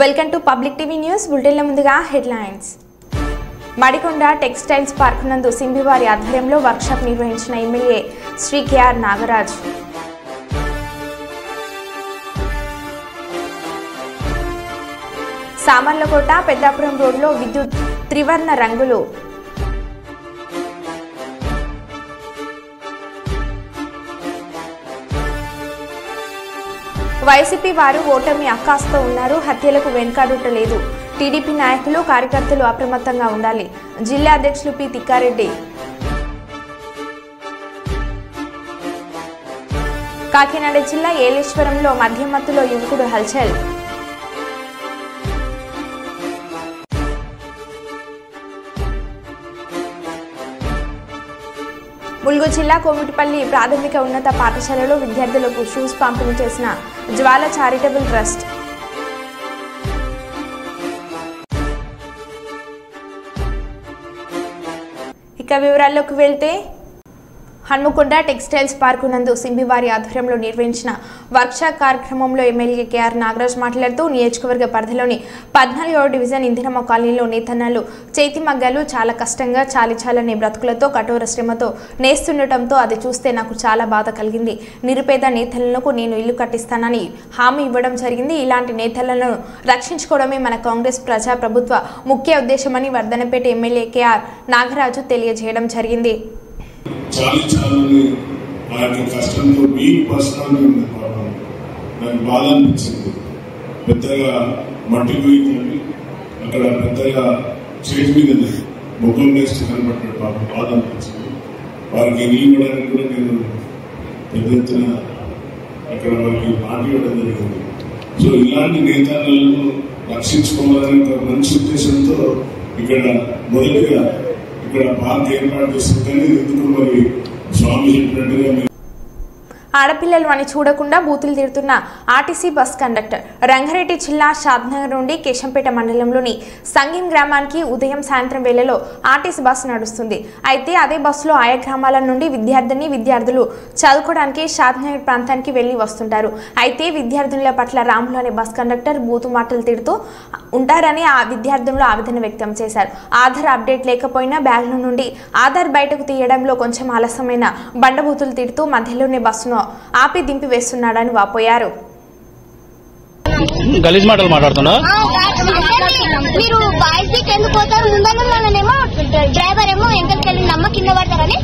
Welcome to public TV news బులెటిన్ల ముందుగా headlines. Madikonda textiles park నందు సింబివారి ఆధ్వర్యంలో వర్క్షాప్ నిర్వహించిన ఎమ్మెల్యే శ్రీ కెఆర్ నాగరాజ్. సామర్లకోట పెద్దాపురం రోడ్లో విద్యుత్ త్రివర్ణ రంగులు. వైసీపీ వారు ఓటమి అక్కాస్తో ఉన్నారు, హత్యలకు వెనుకాడుటలేదు. టీడీపీ నాయకులు కార్యకర్తలు అప్రమత్తంగా ఉండాలి. జిల్లా అధ్యక్షులు పి తిక్కారెడ్డి. కాకినాడ జిల్లా ఏలేశ్వరంలో మద్యమత్తులో యువకుడు హల్చల్. ములుగు జిల్లా కోమిటిపల్లి ప్రాథమిక ఉన్నత పాఠశాలలో విద్యార్థులకు షూస్ పంపిణీ చేసిన జ్వాల చారిటబుల్ ట్రస్ట్. ఇక వివరాల్లోకి వెళ్తే హన్మకొండ టెక్స్టైల్స్ పార్కు నందు సింబివారి ఆధ్వర్యంలో నిర్వహించిన వర్క్షాప్ కార్యక్రమంలో ఎమ్మెల్యే కెఆర్ నాగరాజ్ మాట్లాడుతూ నియోజకవర్గ పరిధిలోని 14వ డివిజన్ ఇందిరమ్మ కాలనీలో నేతన్నలు చేతి మగ్గాలు చాలా కష్టంగా చాలిచాలనే బ్రతుకులతో కఠోర శ్రమతో నేస్తుండటంతో అది చూస్తే నాకు చాలా బాధ కలిగింది. నిరుపేద నేతలకు నేను ఇల్లు కట్టిస్తానని హామీ ఇవ్వడం జరిగింది. ఇలాంటి నేతలను రక్షించుకోవడమే మన కాంగ్రెస్ ప్రజా ప్రభుత్వ ముఖ్య ఉద్దేశమని వర్ధనపేట ఎమ్మెల్యే కెఆర్ నాగరాజు తెలియజేయడం జరిగింది. చాలని ఆ యొక్క కష్టంతో మీకు పర్సనల్గా నాకు బాధ అనిపించింది. పెద్దగా మట్టి పోయిందండి, అక్కడ పెద్దగా చేతి మీద ముఖం వేసి కనబడ్డాడు. పాపం బాధ అనిపించింది. వారికి ఇవ్వడానికి కూడా నేను పెద్ద ఎత్తున అక్కడ వారికి మాట ఇవ్వడం జరిగింది. సో ఇలాంటి నేతలను రక్షించుకోవాలని ఒక మంచి ఉద్దేశంతో ఇక్కడ మొదటిగా ఇక్కడ పార్క్ ఏర్పాటు చేస్తుంది. ఎందుకు మరి స్వామి చెప్పినట్టుగా ఆడపిల్లలు అని చూడకుండా బూతులు తిడుతున్న ఆర్టీసీ బస్ కండక్టర్. రంగారెడ్డి జిల్లా షాద్నగర్ నుండి కేశంపేట మండలంలోని సంగీం గ్రామానికి ఉదయం సాయంత్రం వేళలో ఆర్టీసీ బస్సు నడుస్తుంది. అయితే అదే బస్సులో ఆయా గ్రామాల నుండి విద్యార్థులు చదువుకోవడానికి షాద్నగర్ ప్రాంతానికి వెళ్లి వస్తుంటారు. అయితే విద్యార్థుల పట్ల రాములు అనే బస్ కండక్టర్ బూతు మాటలు తిడుతూ ఉంటారని ఆ విద్యార్థులు ఆవేదన వ్యక్తం చేశారు. ఆధార్ అప్డేట్ లేకపోయినా బ్యాగ్ల నుండి ఆధార్ బయటకు తీయడంలో కొంచెం ఆలస్యమైన బండబూతులు తిడుతూ మధ్యలోనే బస్సును ఆపి దింపి వేస్తున్నాడని వాపోయారు. గలీజ్ మాటలు మాట్లాడుతున్నా. మీరు బాయ్స్ ఎందుకు పోతారు? ముందనేమో డ్రైవర్ ఏమో ఎంకలకి వెళ్ళి నమ్మ కింద పడతారని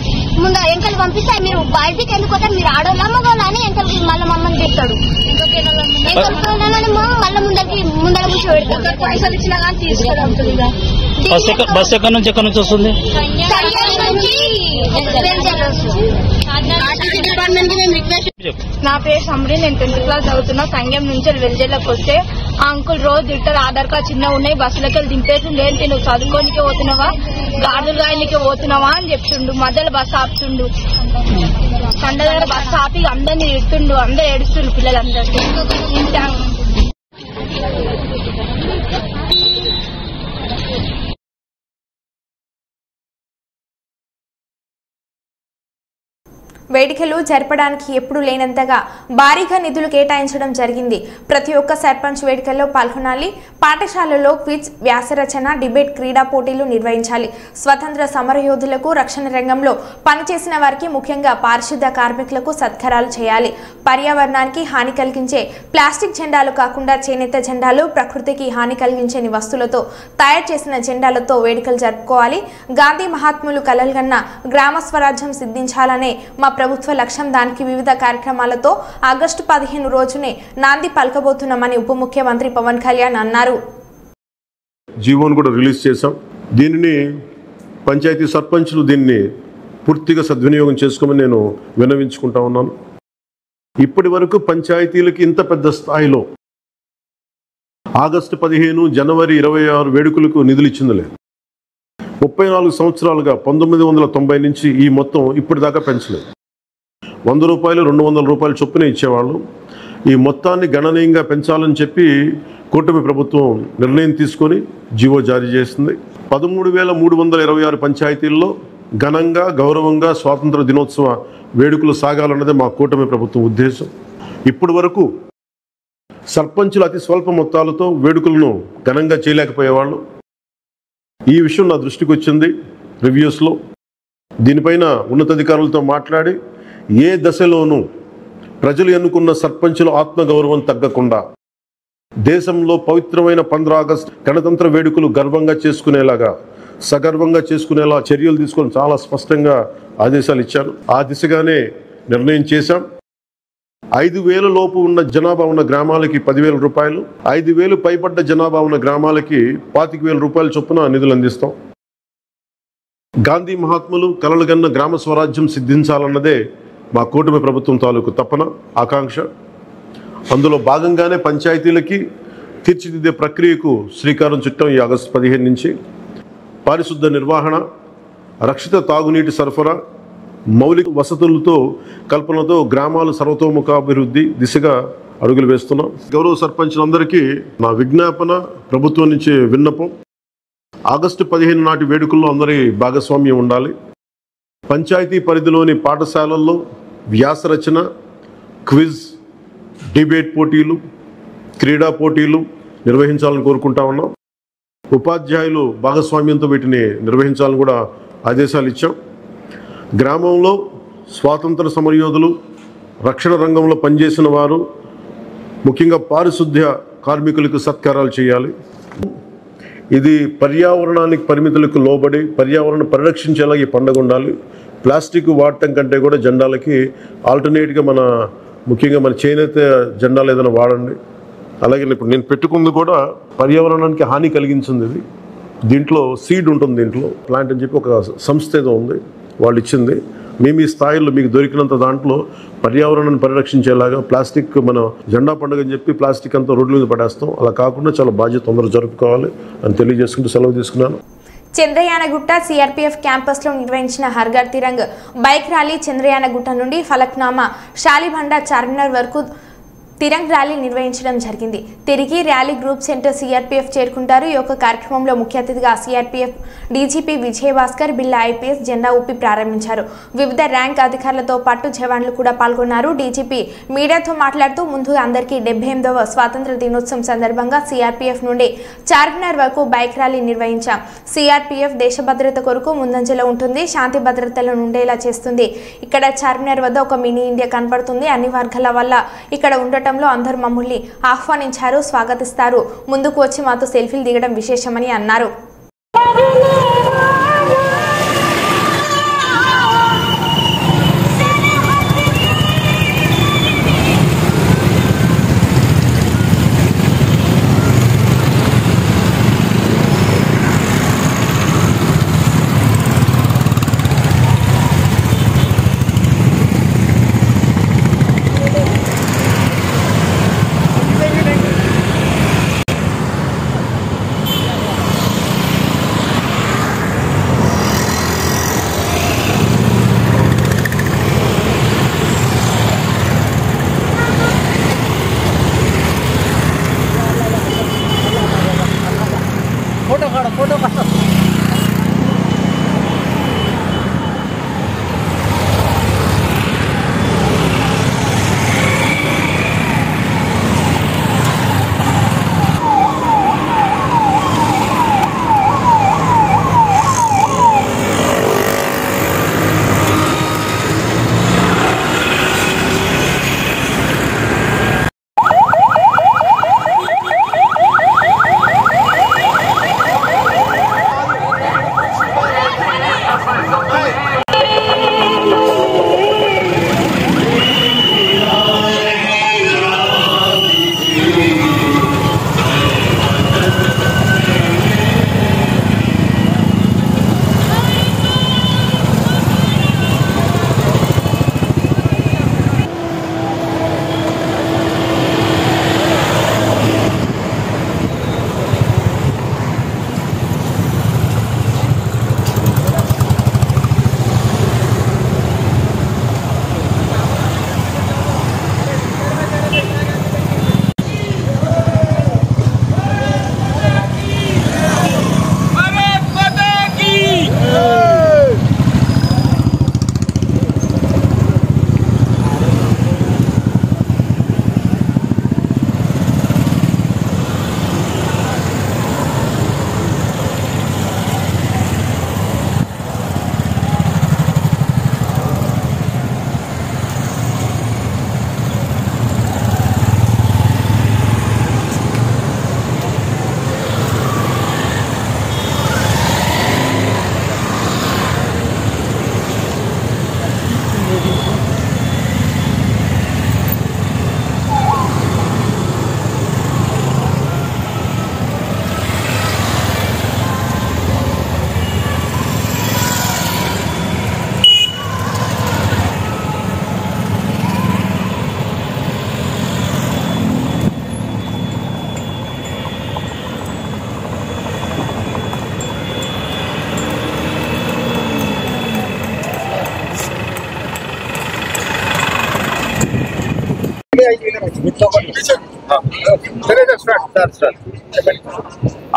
ముందు ఎంకలు పంపిస్తే మీరు బాయ్స్ ఎందుకు పోతారు? మీరు ఆడోళ్ళ మగోళ్ళ అని ఎంకలకి మళ్ళీ మమ్మల్ని చెప్తాడు. ఎంకలకి మళ్ళీ ముందర కూర్చో పెడతాడు. పైసలు ఇచ్చినా కానీ తీసుకెళ్తాం. బస్ ఎక్కడి నుంచి వస్తుంది? నా పేరు సమరి, నేను 10th క్లాస్ చదువుతున్నా. సంఘం నుంచి వెల్జేళ్ళకి వస్తే ఆ అంకుల్ రోజు తింటారు. ఆధార్ కార్డ్ చిన్న ఉన్నాయి, బస్సులకి వెళ్ళి దింపేసి ఏంటి నువ్వు చదువుకోనికే పోతున్నావా, గాజులు గాయనికే పోతున్నావా అని చెప్తుండు. మధ్యలో బస్సు ఆపుతుండు. కండ దగ్గర బస్సు ఆపి అందరినీ తిడుతుండు. అందరు ఏడుస్తుండ్రు పిల్లలందరికీ. వేడుకలు జరపడానికి ఎప్పుడు లేనంతగా భారీగా నిధులు కేటాయించడం జరిగింది. ప్రతి ఒక్క సర్పంచ్ వేడుకల్లో పాల్గొనాలి. పాఠశాలలో క్విజ్, వ్యాసరచన, డిబేట్, క్రీడా పోటీలు నిర్వహించాలి. స్వతంత్ర సమరయోధులకు, రక్షణ రంగంలో పనిచేసిన వారికి, ముఖ్యంగా పారిశుద్ధ కార్మికులకు సత్కారాలు చేయాలి. పర్యావరణానికి హాని కలిగించే ప్లాస్టిక్ జెండాలు కాకుండా చేనేత జెండాలు, ప్రకృతికి హాని కలిగించని వస్తువులతో తయారు చేసిన జెండాలతో వేడుకలు జరుపుకోవాలి. గాంధీ మహాత్ములు కలలుగన్న గ్రామ స్వరాజ్యం సిద్ధించాలనే మా ప్రభుత్వ లక్ష్యం. దానికి వివిధ కార్యక్రమాలతో ఆగస్టు 15 రోజునే నాంది పలకబోతున్నామని ఉప ముఖ్యమంత్రి పవన్ కళ్యాణ్ అన్నారు. జీవోను కూడా రిలీజ్ చేశాం. దీనిని పంచాయతీ సర్పంచులు దీన్ని పూర్తిగా సద్వినియోగం చేసుకోమని నేను విన్నవించుకుంటా ఉన్నాను. ఇప్పటి వరకు పంచాయతీలకి ఇంత పెద్ద స్థాయిలో ఆగస్టు 15, జనవరి 26 వేడుకలకు నిధులు ఇచ్చింది లేదు. 34 సంవత్సరాలుగా 1990 నుంచి ఈ మొత్తం ఇప్పటిదాకా పెంచలేదు. 100 రూపాయలు, 200 రూపాయలు చొప్పున ఇచ్చేవాళ్ళు. ఈ మొత్తాన్ని గణనీయంగా పెంచాలని చెప్పి కూటమి ప్రభుత్వం నిర్ణయం తీసుకొని జీవో జారీ చేసింది. 13,326 పంచాయతీల్లో ఘనంగా, గౌరవంగా స్వాతంత్ర దినోత్సవ వేడుకలు సాగాలన్నదే మా కూటమి ప్రభుత్వం ఉద్దేశం. ఇప్పటి వరకు సర్పంచులు అతి స్వల్ప మొత్తాలతో వేడుకలను ఘనంగా చేయలేకపోయేవాళ్ళు. ఈ విషయం నా దృష్టికి వచ్చింది రివ్యూస్లో. దీనిపైన ఉన్నతాధికారులతో మాట్లాడి ఏ దశలోనూ ప్రజలు ఎన్నుకున్న సర్పంచుల ఆత్మగౌరవం తగ్గకుండా దేశంలో పవిత్రమైన 15 ఆగస్టు గణతంత్ర వేడుకలు గర్వంగా చేసుకునేలాగా, సగర్వంగా చేసుకునేలా చర్యలు తీసుకొని చాలా స్పష్టంగా ఆదేశాలు ఇచ్చాను. ఆ దిశగానే నిర్ణయం చేశాం. 5,000 లోపు ఉన్న జనాభా ఉన్న గ్రామాలకి 10,000 రూపాయలు, 5,000 పైబడ్డ జనాభా ఉన్న గ్రామాలకి 25,000 రూపాయల చొప్పున నిధులు అందిస్తాం. గాంధీ మహాత్ములు కలలుగన్న గ్రామ స్వరాజ్యం సిద్ధించాలన్నదే మా కూటమి ప్రభుత్వం తాలూకు తపన, ఆకాంక్ష. అందులో భాగంగానే పంచాయతీలకి తీర్చిదిద్దే ప్రక్రియకు శ్రీకారం చుట్టాం. ఈ ఆగస్టు 15 నుంచి పారిశుద్ధ నిర్వహణ, రక్షిత తాగునీటి సరఫరా, మౌలిక వసతులతో కల్పనతో గ్రామాల సర్వతోముఖాభివృద్ధి దిశగా అడుగులు వేస్తున్నాం. గౌరవ సర్పంచులందరికీ నా విజ్ఞాపన, ప్రభుత్వం నుంచి విన్నపం, ఆగస్టు 15 నాటి వేడుకల్లో అందరి భాగస్వామ్యం ఉండాలి. పంచాయతీ పరిధిలోని పాఠశాలల్లో వ్యాసరచన, క్విజ్, డిబేట్ పోటీలు, క్రీడా పోటీలు నిర్వహించాలని కోరుకుంటా ఉన్నాం. ఉపాధ్యాయులు భాగస్వామ్యంతో వీటిని నిర్వహించాలని కూడా ఆదేశాలు ఇచ్చాం. గ్రామంలో స్వాతంత్ర సమరయోధులు, రక్షణ రంగంలో పనిచేసిన వారు, ముఖ్యంగా పారిశుద్ధ్య కార్మికులకు సత్కారాలు చేయాలి. ఇది పర్యావరణానికి పరిమితులకు లోబడి పర్యావరణ పరిరక్షించేలా ఈ పండుగ ఉండాలి. ప్లాస్టిక్ వాడటం కంటే కూడా జెండాలకి ఆల్టర్నేట్గా ముఖ్యంగా మన చేనేత జెండాలు ఏదైనా వాడండి. అలాగే ఇప్పుడు నేను పెట్టుకుంది కూడా పర్యావరణానికి హాని కలిగించింది. ఇది దీంట్లో సీడ్ ఉంటుంది, దీంట్లో ప్లాంట్ అని చెప్పి ఒక సంస్థ ఏదో ఉంది, వాళ్ళు ఇచ్చింది. మేము ఈ స్థాయిలో మీకు దొరికినంత దాంట్లో పర్యావరణాన్ని పరిరక్షించేలాగా ప్లాస్టిక్ మన జెండా పండుగ అని చెప్పి ప్లాస్టిక్ అంతా రోడ్ల మీద పడేస్తాం. అలా కాకుండా చాలా బాధ్యత తొందరగా జరుపుకోవాలి అని తెలియజేసుకుంటూ సెలవు తీసుకున్నాను. చంద్రయానగుట్ట సిఆర్పీఎఫ్ క్యాంపస్లో నిర్వహించిన హర్ఘర్ తిరంగ్ బైక్ ర్యాలీ చంద్రయానగుట్ట నుండి ఫలక్నామా షాలిబండ చార్మినార్ వరకు తిరంగ్ ర్యాలీ నిర్వహించడం జరిగింది. తిరిగి ర్యాలీ గ్రూప్ సెంటర్ సిఆర్పీఎఫ్ చేరుకుంటారు. ఈ యొక్క కార్యక్రమంలో ముఖ్య అతిథిగా సిఆర్పీఎఫ్ డీజీపీ విజయభాస్కర్ బిల్లా ఐపీఎస్ జెండా ఊపి ప్రారంభించారు. వివిధ ర్యాంక్ అధికారులతో పాటు జవాన్లు కూడా పాల్గొన్నారు. డీజీపీ మీడియాతో మాట్లాడుతూ ముందుగా అందరికీ 78వ స్వాతంత్ర దినోత్సవం సందర్భంగా సిఆర్పీఎఫ్ నుండి చార్మినార్ వరకు బైక్ ర్యాలీ నిర్వహించాం. సిఆర్పీఎఫ్ దేశ భద్రత కొరకు ముందంజలో ఉంటుంది, శాంతి భద్రతలను ఉండేలా చేస్తుంది. ఇక్కడ చార్మినార్ వద్ద ఒక మినీ ఇండియా కనపడుతుంది. అన్ని వర్గాల వల్ల ఇక్కడ ఉండటం అందరూ మమ్మల్ని ఆహ్వానించారు, స్వాగతిస్తారు. ముందుకు వచ్చి మాతో సెల్ఫీలు దిగడం విశేషమని అన్నారు.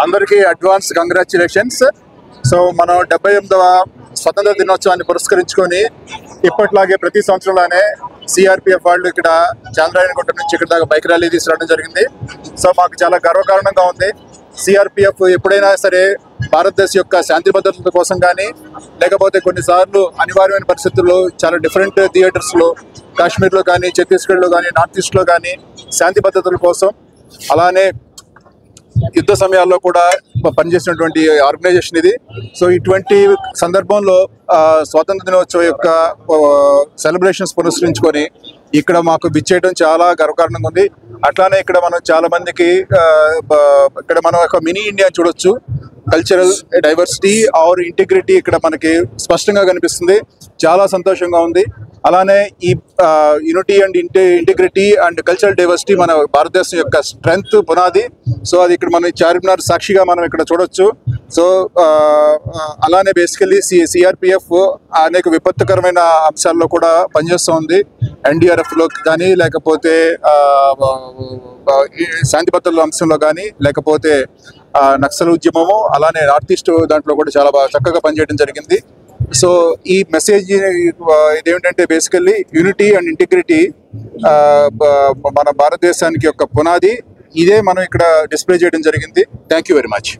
అందరికీ అడ్వాన్స్ కంగ్రాచులేషన్స్. సో మనం 78వ స్వతంత్ర దినోత్సవాన్ని పురస్కరించుకొని ఇప్పట్లాగే ప్రతి సంవత్సరంలోనే సిఆర్పిఎఫ్ వాళ్ళు ఇక్కడ చాంద్రాయణగుట్ట నుంచి ఇక్కడ దాకా బైక్ ర్యాలీ తీసుకురావడం జరిగింది. సో మాకు చాలా గర్వకారణంగా ఉంది. సిఆర్పిఎఫ్ ఎప్పుడైనా సరే భారతదేశం యొక్క శాంతి భద్రతల కోసం కానీ, లేకపోతే కొన్నిసార్లు అనివార్యమైన పరిస్థితుల్లో చాలా డిఫరెంట్ థియేటర్స్లో, కాశ్మీర్లో కానీ, ఛత్తీస్గఢ్లో కానీ, నార్త్ ఈస్ట్లో కానీ శాంతి భద్రతల కోసం, అలానే యుద్ధ సమయాల్లో కూడా పనిచేసినటువంటి ఆర్గనైజేషన్ ఇది. సో ఇటువంటి సందర్భంలో స్వాతంత్ర దినోత్సవం యొక్క సెలబ్రేషన్స్ పురస్కరించుకొని ఇక్కడ మాకు విచ్చేయడం చాలా గర్వకారణంగా ఉంది. అట్లానే ఇక్కడ మనం చాలా మందికి ఇక్కడ మనం ఒక మినీ ఇండియా చూడొచ్చు. కల్చరల్ డైవర్సిటీ ఆర్ ఇంటిగ్రిటీ ఇక్కడ మనకి స్పష్టంగా కనిపిస్తుంది. చాలా సంతోషంగా ఉంది. అలానే ఈ unity and integrity and cultural diversity మన భారతదేశం యొక్క స్ట్రెంగ్త్ పునాది. సో అది ఇక్కడ మనం చార్మినార్ సాక్షిగా మనం ఇక్కడ చూడొచ్చు. సో అలానే బేసికల్లీ సిఆర్పిఎఫ్ అనేక విపత్తుకరమైన అంశాల్లో కూడా పనిచేస్తూ ఉంది. ఎన్డీఆర్ఎఫ్లో కానీ, లేకపోతే శాంతి భద్రతల అంశంలో కానీ, లేకపోతే నక్సల్ ఉద్యమము, అలానే నార్త్ ఈస్ట్ దాంట్లో కూడా చాలా బాగా చక్కగా పనిచేయడం జరిగింది. సో ఈ మెసేజ్ ఇదేమిటంటే బేసికల్లీ యూనిటీ అండ్ ఇంటిగ్రిటీ మన భారతదేశానికి యొక్క పునాది. ఇదే మనం ఇక్కడ డిస్ప్లే చేయడం జరిగింది. Thank you very much.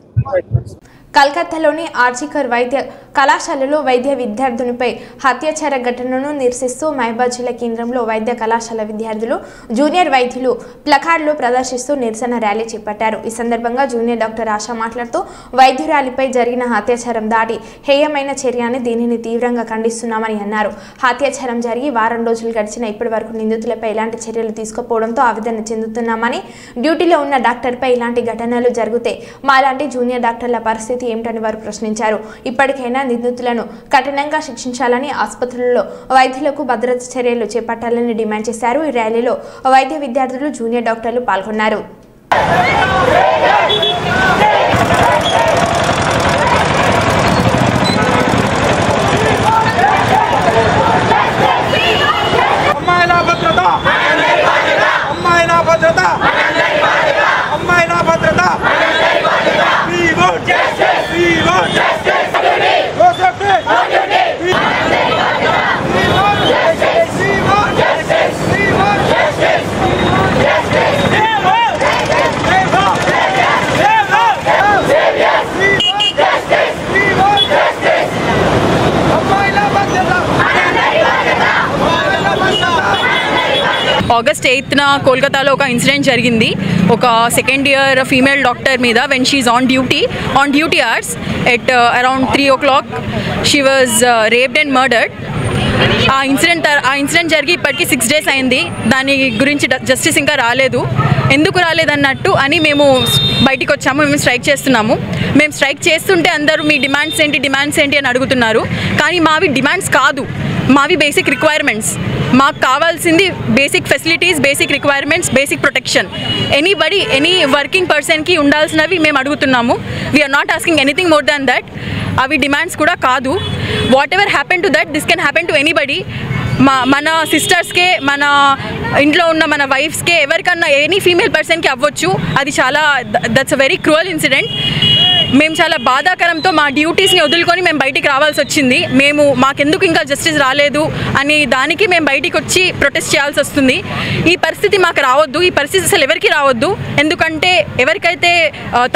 కలకత్తాలోని ఆర్జికర్ వైద్య కళాశాలలో వైద్య విద్యార్థునిపై హత్యాచార ఘటనను నిరసిస్తూ మహబూబాబాద్ జిల్లా కేంద్రంలో వైద్య కళాశాల విద్యార్థులు, జూనియర్ వైద్యులు ప్లకార్డులు ప్రదర్శిస్తూ నిరసన ర్యాలీ చేపట్టారు. ఈ సందర్భంగా జూనియర్ డాక్టర్ ఆశ మాట్లాడుతూ వైద్యురాలిపై జరిగిన అత్యాచారం దాడి హేయమైన చర్య అని, దీనిని తీవ్రంగా ఖండిస్తున్నామని అన్నారు. అత్యాచారం జరిగి వారం రోజులు గడిచిన ఇప్పటి వరకు నిందితులపై ఎలాంటి చర్యలు తీసుకోకపోవడంతో ఆవేదన చెందుతున్నామని, డ్యూటీలో ఉన్న డాక్టర్పై ఇలాంటి ఘటనలు జరిగితే మాలాంటి జూనియర్ డాక్టర్ల పరిస్థితి ఏమిటని వారు ప్రశ్నించారు. ఇప్పటికైనా నిందితులను కఠినంగా శిక్షించాలని, ఆసుపత్రుల్లో వైద్యులకు భద్రత చర్యలు చేపట్టాలని డిమాండ్ చేశారు. ఈ ర్యాలీలో వైద్య విద్యార్థులు, జూనియర్ డాక్టర్లు పాల్గొన్నారు. ఆగస్ట్ 8న కోల్కతాలో ఒక ఇన్సిడెంట్ జరిగింది. ఒక సెకండ్ ఇయర్ ఫీమేల్ డాక్టర్ మీద when she on duty hours at around 3 o'clock she was raped and murdered. ఆ ఇన్సిడెంట్ జరిగి ఇప్పటికీ 6 days అయింది. దాని గురించి జస్టిస్ ఇంకా రాలేదు. ఎందుకు రాలేదన్నట్టు అని మేము బయటికి వచ్చాము. మేము స్ట్రైక్ చేస్తున్నాము. మేము స్ట్రైక్ చేస్తుంటే అందరూ మీ డిమాండ్స్ ఏంటి అని అడుగుతున్నారు. కానీ మావి డిమాండ్స్ కాదు, మావి బేసిక్ రిక్వైర్మెంట్స్. మాకు కావాల్సింది basic facilities, basic requirements, basic protection. Any working పర్సన్కి ఉండాల్సినవి మేము అడుగుతున్నాము. We are not asking anything more than that. అవి డిమాండ్స్ కూడా కాదు. Whatever happen to that, this can happen to anybody. మన సిస్టర్స్కే, మన ఇంట్లో ఉన్న మన వైఫ్స్కే, ఎవరికన్నా ఎనీ ఫీమేల్ పర్సన్కి అవ్వచ్చు. అది చాలా that's a very cruel incident. మేము చాలా బాధాకరంతో మా డ్యూటీస్ని వదులుకొని మేము బయటికి రావాల్సి వచ్చింది. మాకెందుకు ఇంకా జస్టిస్ రాలేదు అని దానికి మేము బయటికి వచ్చి ప్రొటెస్ట్ చేయాల్సి వస్తుంది. ఈ పరిస్థితి మాకు రావద్దు. ఈ పరిస్థితి అసలు ఎవరికి రావద్దు. ఎందుకంటే ఎవరికైతే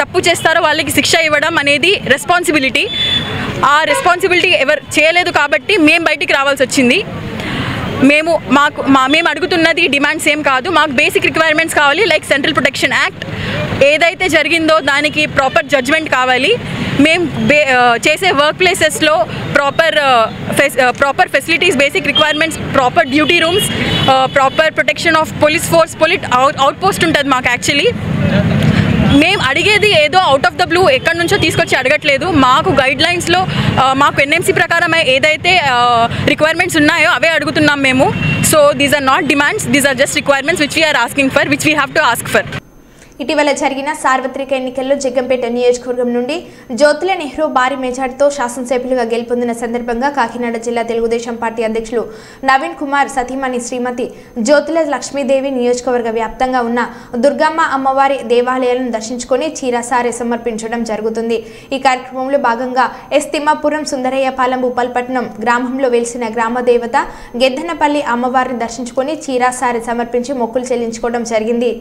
తప్పు చేస్తారో వాళ్ళకి శిక్ష ఇవ్వడం అనేది రెస్పాన్సిబిలిటీ. ఆ రెస్పాన్సిబిలిటీ ఎవరు చేయలేదు కాబట్టి మేము బయటికి రావాల్సి వచ్చింది. మేము అడుగుతున్నది డిమాండ్స్ ఏం కాదు. మాకు బేసిక్ రిక్వైర్మెంట్స్ కావాలి. లైక్ సెంట్రల్ ప్రొటెక్షన్ యాక్ట్ ఏదైతే జరిగిందో దానికి ప్రాపర్ జడ్జ్మెంట్ కావాలి. మేము చేసే వర్క్ ప్లేసెస్లో proper facilities, basic requirements, proper duty rooms, proper protection of police force, out post ఉంటుంది మాకు. యాక్చువల్లీ మేము అడిగేది ఏదో అవుట్ ఆఫ్ ద బ్లూ ఎక్కడి నుంచో తీసుకొచ్చి అడగట్లేదు. మాకు గైడ్ లైన్స్లో మాకు ఎన్ఎంసీ ప్రకారం ఏదైతే రిక్వైర్మెంట్స్ ఉన్నాయో అవే అడుగుతున్నాం మేము. So these are not demands, these are just requirements which we are asking for, which we have to ask for. ఇటీవల జరిగిన సార్వత్రిక ఎన్నికల్లో జగ్గంపేట నియోజకవర్గం నుండి జ్యోతుల నెహ్రూ భారీ మెజార్టీతో శాసనసభ్యులుగా గెలుపొందిన సందర్భంగా కాకినాడ జిల్లా తెలుగుదేశం పార్టీ అధ్యక్షులు నవీన్ కుమార్ సతీమణి శ్రీమతి జ్యోతుల లక్ష్మీదేవి నియోజకవర్గ వ్యాప్తంగా ఉన్న దుర్గమ్మ అమ్మవారి దేవాలయాలను దర్శించుకొని చీరసారె సమర్పించడం జరుగుతుంది. ఈ కార్యక్రమంలో భాగంగా ఎస్ తిమ్మాపురం సుందరయ్యపాలెం భూపాల్పట్నం గ్రామంలో వెలిసిన గ్రామ దేవత గెద్దనపల్లి అమ్మవారిని దర్శించుకొని చీరసారె సమర్పించి మొక్కులు చెల్లించుకోవడం జరిగింది.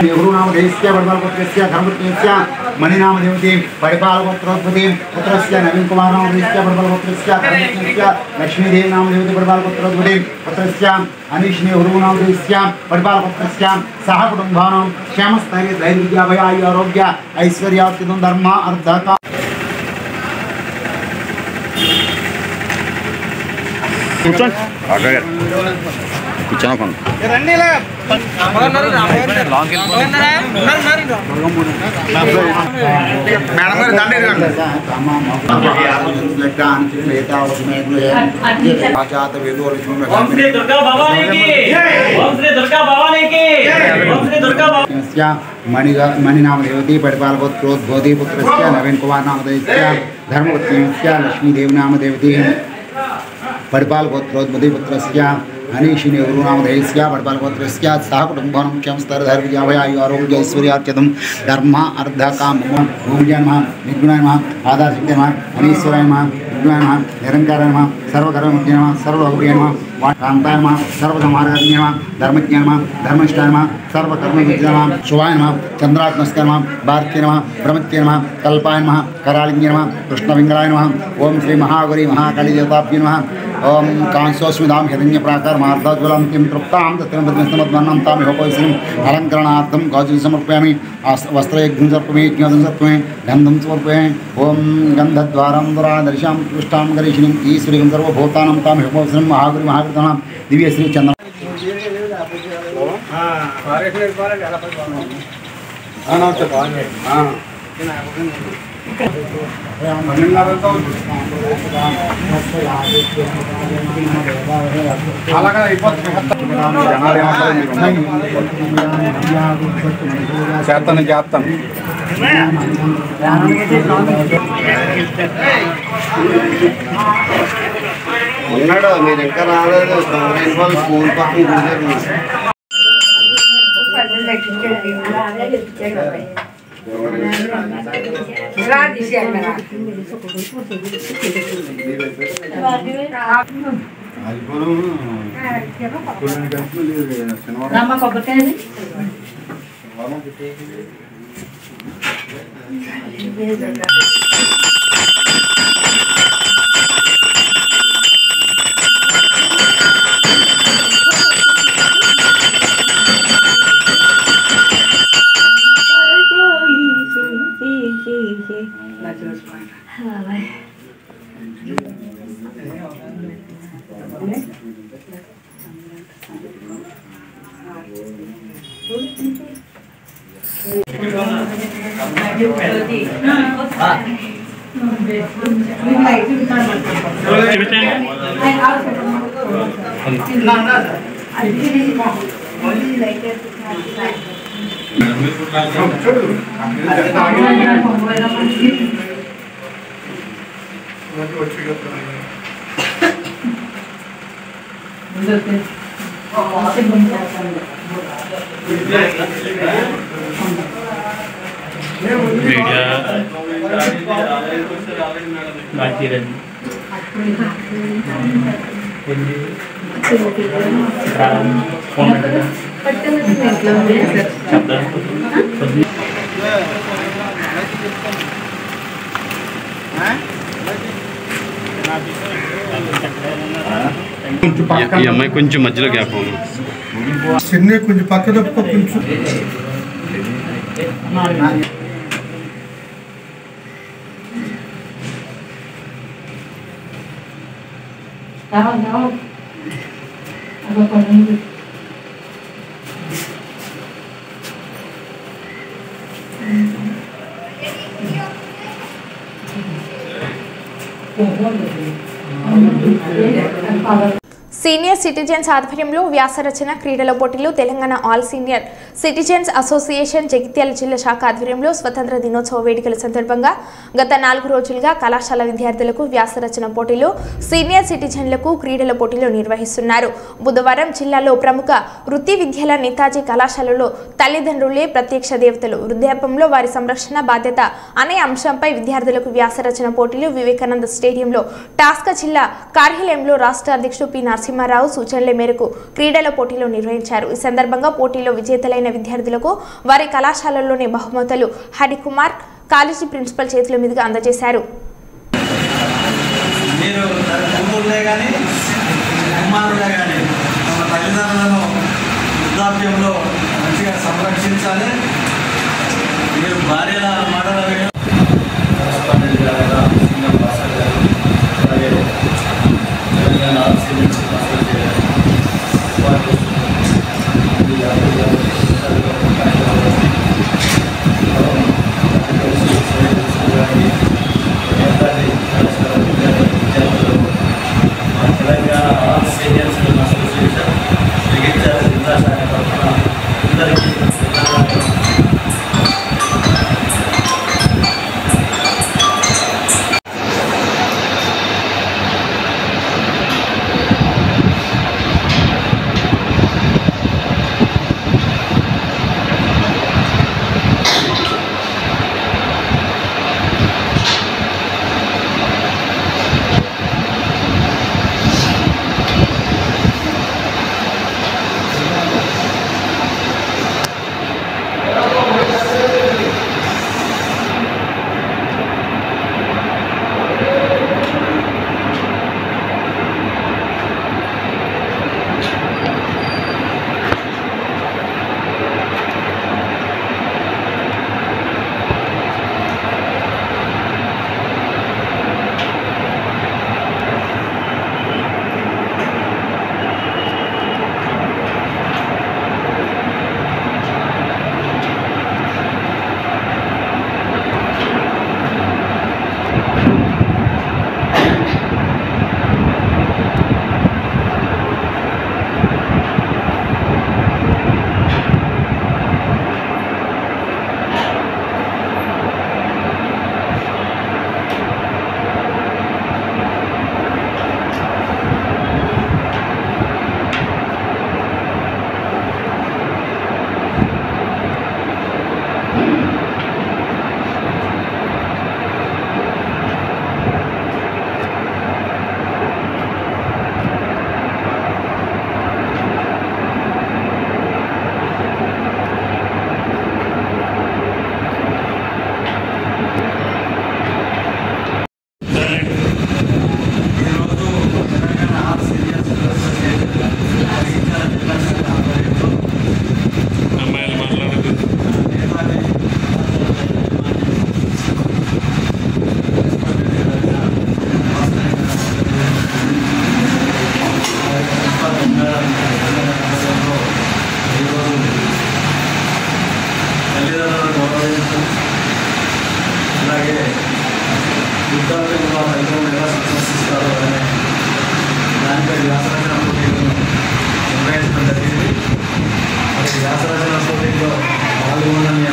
नेहरूनामधेयस्य वरदालपुत्रस्य धर्मपुत्रस्य मणिनामदेवती परिपालपुत्रोद्भूति पुत्रस्य नवीन कुमारनामधेयस्य वरदालपुत्रस्य धर्मपुत्रस्य लक्ष्मीदेवी नामदेवती परिपालपुत्रोद्भूति पुत्रस्य अनीश नेहरूनामधेयस्य परिपालपुत्रस्य सह कुटुंबानां क्षेमस्थैर्य धैर्य भय आरोग्य ऐश्वर्यार्थितं धर्म अर्धक मणिनामदेवती परिपालपुत्रोद्भूति पुत्रस्य नवीन कुमार नामधेयस्य धर्मपत्न्यस्य लक्ष्मीदेवी नामदेवती परिपालपुत्रोद्भूति पुत्रस्य अनीश नेहरूनामधेयस्य परिपालपुत्रस्य सह कुटुंबानां क्षेमस्थैर्य भय आरोग्य ऐश्वर्यार्थितं धर्म अर्धकाम भूमिजाय नमः निर्गुणाय नमः आधारशक्ति नमः अनीश्वराय नमः निर्गुणाय नमः निरंकाराय नमः सर्वकर्मज्ञाय नमः सर्वलोकप्रियाय नमः कांताय नमः सर्वसंहारकाय नमः धर्मज्ञाय नमः धर्मनिष्ठाय नमः सर्वकर्मविद्याय नमः शुभाय नमः चंद्रात्मस्काय नमः भारतीय नमः ब्रह्मत्य नमः कल्पाय नमः करालिंग्य नमः कृष्णविंगलाय नमः ओम श्री महागौरी महाकाली देवताभ्यो नमः ओम कांसोस्मिदां हिरण्यप्राकार मार्धाज्वलं किं तृप्तां तत्रमद्वर्णं तां होपविश्रीं अलङ्करणार्थं गाजुं समर्पयामि वस्त्रयज्ञं समर्पयामि यज्ञं समर्पयामि गन्धं समर्पयामि ओम गन्धद्वारं दुरादर्शां कृष्टां गरीश्रीं ईश्वरीं सर्वभूतानां तां होपविश्रीं महागौरी महाकृतनां दिव्यश्री चन्द्र ఉన్నాడు మీరు ఇంకా రాలేదు స్కూల్ పక్కన ఈ అమ్మాయి కొంచెం మధ్యలో గ్యాప్ చెన్నై కొంచెం పక్క తప్ప కొంచెం సీనియర్ సిటిజన్స్ ఆధ్వర్యంలో వ్యాసరచన క్రీడల పోటీలు Telangana all senior citizens association Jagtial జిల్లా శాఖ ఆధ్వర్యంలో స్వతంత్ర దినోత్సవ వేడుకల సందర్భంగా గత 4 రోజులుగా కళాశాల విద్యార్థులకు వ్యాసరచన పోటీలు సీనియర్ సిటిజన్లకు క్రీడల పోటీలు నిర్వహిస్తున్నారు. బుధవారం జిల్లాలో ప్రముఖ వృత్తి విద్యల నేతాజీ కళాశాలలో తల్లిదండ్రులే ప్రత్యక్ష దేవతలు, వృద్ధాప్యంలో వారి సంరక్షణ బాధ్యత అనే అంశంపై విద్యార్థులకు వ్యాసరచన పోటీలు వివేకానంద స్టేడియంలో టాస్కా జిల్లా కార్యాలయంలో రాష్ట్ర అధ్యక్షుడు పి నరసింహారావు సూచనల మేరకు క్రీడల పోటీలు నిర్వహించారు. ఈ సందర్భంగా పోటీలో విజేతలైన విద్యార్థులకు వారి కళాశాలలోని బహుమతులు హరికుమార్ కాలేజీ ప్రిన్సిపల్ చేతుల మీదుగా అందజేశారు. సంరక్షించాలి. మీరు భార్యల మాటలు Telangana all seniors association Jagtial జిల్లా శాఖ తరఫున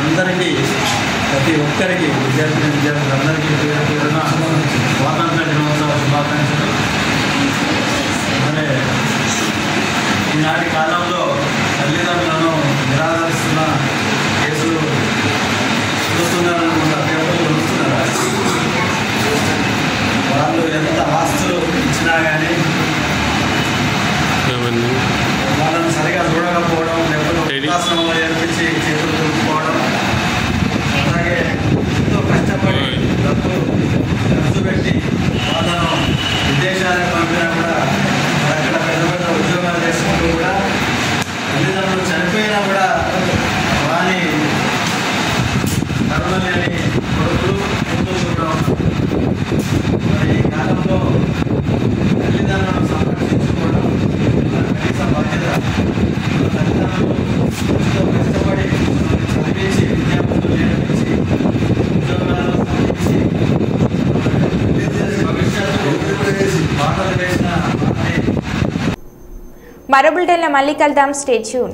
అందరికీ ప్రతి ఒక్కరికి విద్యార్థులందరికీ స్వాతంత్ర దినోత్సవ శుభాకాంక్షలు. మరి ఈనాటి కాలంలో తల్లిదండ్రులను నిరాదరిస్తున్న కేసులు చూస్తున్నారనుకుంటే అభ్యర్థులు చూస్తున్నారా? వాళ్ళు ఎంత ఆస్తులు ఇచ్చినా కానీ వాళ్ళని సరిగా చూడకపోవడం, లేకపోతే వృద్ధాశ్రమంలో ఏర్పించి చేతులు తుడుచుకోవడం, అలాగే ఎంతో కష్టపడి డబ్బు ఖర్చు పెట్టి వాళ్ళను మరో బులెటిన్లో మళ్ళీ కలుద్దాం. Stay tune.